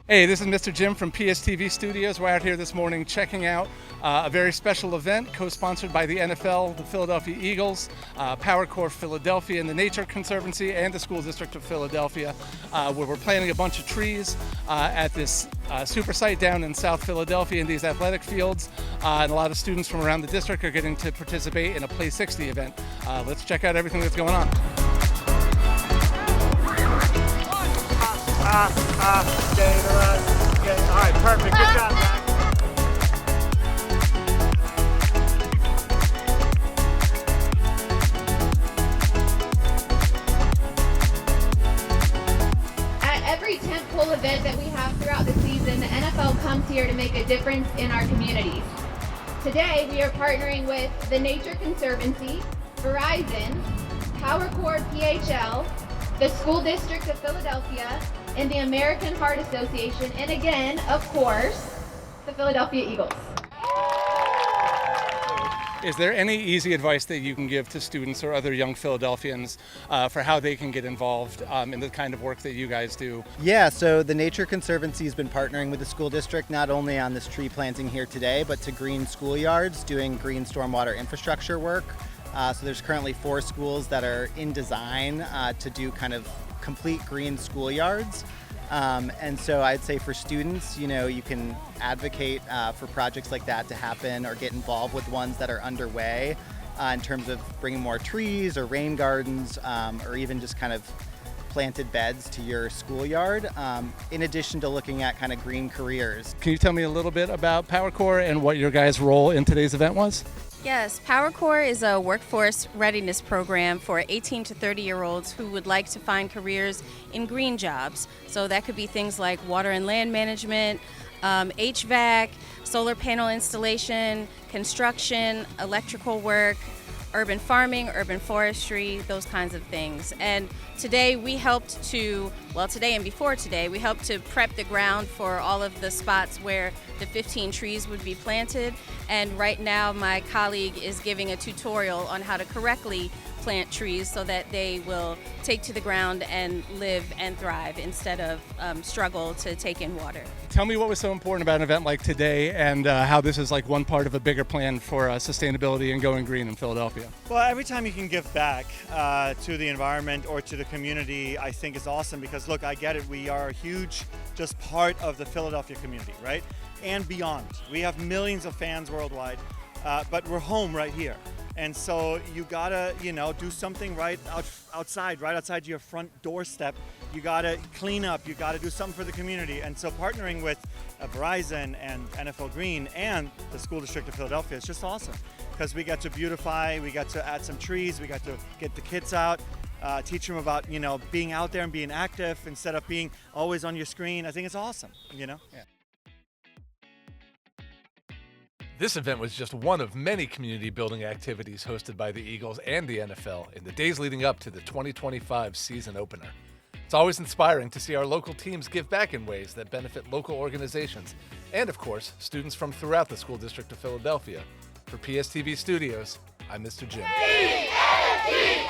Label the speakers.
Speaker 1: Hey, this is Mr. Jim from PSTV Studios. We're out here this morning checking out a very special event co-sponsored by the NFL, the Philadelphia Eagles, Power Corps Philadelphia, and the Nature Conservancy, and the School District of Philadelphia, where we're planting a bunch of trees at this super site down in South Philadelphia in these athletic fields. And a lot of students from around the district are getting to participate in a Play 60 event. Let's check out everything that's going on.
Speaker 2: All right, perfect. Good job, Zach.
Speaker 3: At every tentpole event that we have throughout the season, the NFL comes here to make a difference in our communities. Today, we are partnering with the Nature Conservancy, Verizon, Power Corps PHL, the School District of Philadelphia, and the American Heart Association, and again, of course, the Philadelphia Eagles.
Speaker 1: Is there any easy advice that you can give to students or other young Philadelphians for how they can get involved in the kind of work that you guys do?
Speaker 4: Yeah, so the Nature Conservancy has been partnering with the school district not only on this tree planting here today, but to green schoolyards, doing green stormwater infrastructure work. So there's currently 4 schools that are in design to do kind of complete green schoolyards. And so I'd say for students, you can advocate for projects like that to happen or get involved with ones that are underway in terms of bringing more trees or rain gardens or even just kind of planted beds to your schoolyard, in addition to looking at kind of green careers.
Speaker 1: Can you tell me a little bit about Power Corps and what your guys' role in today's event was?
Speaker 5: Yes, Power Corps is a workforce readiness program for 18 to 30-year-olds who would like to find careers in green jobs. So that could be things like water and land management, HVAC, solar panel installation, construction, electrical work, urban farming, urban forestry, those kinds of things. And today we helped to, today and before today, we helped to prep the ground for all of the spots where the 15 trees would be planted. And right now my colleague is giving a tutorial on how to correctly plant trees so that they will take to the ground and live and thrive instead of struggle to take in water.
Speaker 1: Tell me what was so important about an event like today and how this is like one part of a bigger plan for sustainability and going green in Philadelphia.
Speaker 2: Well, every time you can give back to the environment or to the community, I think is awesome because, look, I get it. We are a huge just part of the Philadelphia community, right? And beyond. We have millions of fans worldwide, but we're home right here. And so you gotta, do something right outside your front doorstep. You gotta clean up, you gotta do something for the community. And so partnering with Verizon and NFL Green and the School District of Philadelphia is just awesome because we get to beautify, we get to add some trees, we got to get the kids out, teach them about, being out there and being active instead of being always on your screen. I think it's awesome, Yeah.
Speaker 6: This event was just one of many community building activities hosted by the Eagles and the NFL in the days leading up to the 2025 season opener. It's always inspiring to see our local teams give back in ways that benefit local organizations and, of course, students from throughout the School District of Philadelphia. For PSTV Studios, I'm Mr. Jim.
Speaker 7: PSTV!